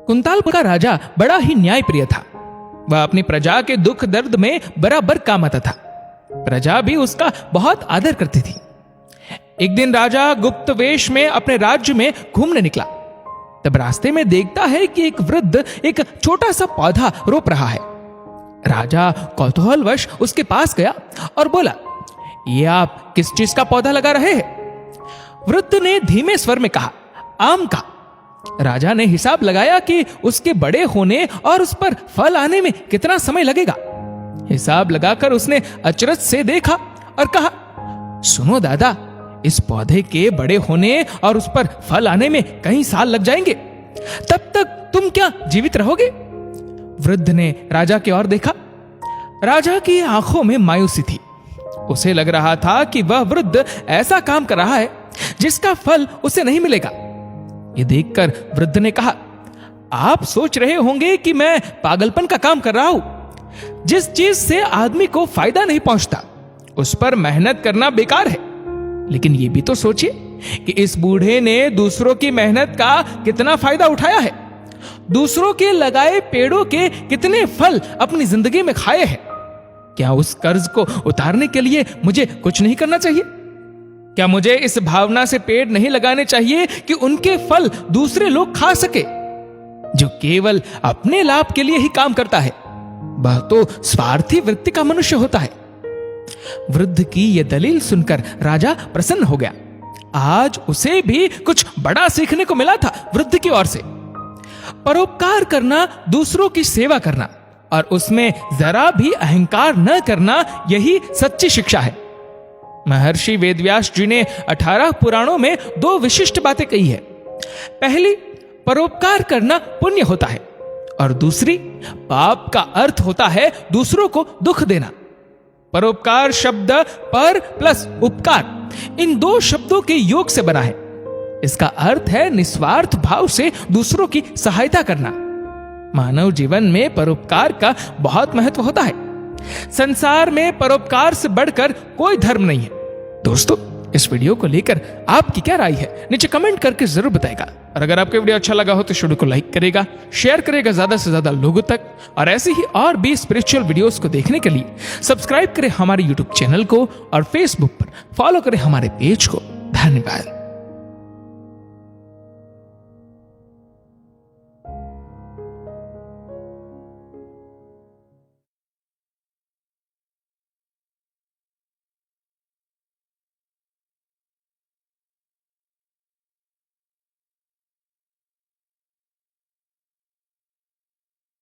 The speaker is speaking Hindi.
कुंताल का राजा बड़ा ही न्यायप्रिय था। वह अपनी प्रजा के दुख दर्द में बराबर काम आता था। प्रजा भी उसका बहुत आदर करती थी। एक दिन राजा गुप्त वेश में अपने राज्य में घूमने निकला। तब रास्ते में देखता है कि एक वृद्ध एक छोटा सा पौधा रोप रहा है। राजा कौतूहलवश उसके पास गया और बोला, ये आप किस चीज का पौधा लगा रहे हैं? वृद्ध ने धीमे स्वर में कहा, आम का। राजा ने हिसाब लगाया कि उसके बड़े होने और उस पर फल आने में कितना समय लगेगा। हिसाब लगाकर उसने अचरज से देखा और कहा, सुनो दादा, इस पौधे के बड़े होने और उस पर फल आने में कई साल लग जाएंगे। तब तक तुम क्या जीवित रहोगे? वृद्ध ने राजा की ओर देखा। राजा की आंखों में मायूसी थी। उसे लग रहा था कि वह वृद्ध ऐसा काम कर रहा है जिसका फल उसे नहीं मिलेगा। ये देखकर वृद्ध ने कहा, आप सोच रहे होंगे कि मैं पागलपन का काम कर रहा हूं। जिस चीज से आदमी को फायदा नहीं पहुंचता उस पर मेहनत करना बेकार है। लेकिन ये भी तो सोचिए कि इस बूढ़े ने दूसरों की मेहनत का कितना फायदा उठाया है। दूसरों के लगाए पेड़ों के कितने फल अपनी जिंदगी में खाए हैं। क्या उस कर्ज को उतारने के लिए मुझे कुछ नहीं करना चाहिए? क्या मुझे इस भावना से पेड़ नहीं लगाने चाहिए कि उनके फल दूसरे लोग खा सके? जो केवल अपने लाभ के लिए ही काम करता है वह तो स्वार्थी वृत्ति का मनुष्य होता है। वृद्ध की यह दलील सुनकर राजा प्रसन्न हो गया। आज उसे भी कुछ बड़ा सीखने को मिला था वृद्ध की ओर से। परोपकार करना, दूसरों की सेवा करना और उसमें जरा भी अहंकार न करना, यही सच्ची शिक्षा है। महर्षि वेदव्यास जी ने 18 पुराणों में 2 विशिष्ट बातें कही है। पहली, परोपकार करना पुण्य होता है और दूसरी, पाप का अर्थ होता है दूसरों को दुख देना। परोपकार शब्द पर प्लस उपकार, इन 2 शब्दों के योग से बना है। इसका अर्थ है निस्वार्थ भाव से दूसरों की सहायता करना। मानव जीवन में परोपकार का बहुत महत्व होता है। संसार में परोपकार से बढ़कर कोई धर्म नहीं है। दोस्तों, इस वीडियो को लेकर आपकी क्या राय है नीचे कमेंट करके जरूर बताएगा। और अगर आपको वीडियो अच्छा लगा हो तो वीडियो को लाइक करेगा, शेयर करेगा ज्यादा से ज्यादा लोगों तक। और ऐसे ही और भी स्पिरिचुअल वीडियोस को देखने के लिए सब्सक्राइब करें हमारे यूट्यूब चैनल को और फेसबुक पर फॉलो करें हमारे पेज को। धन्यवाद।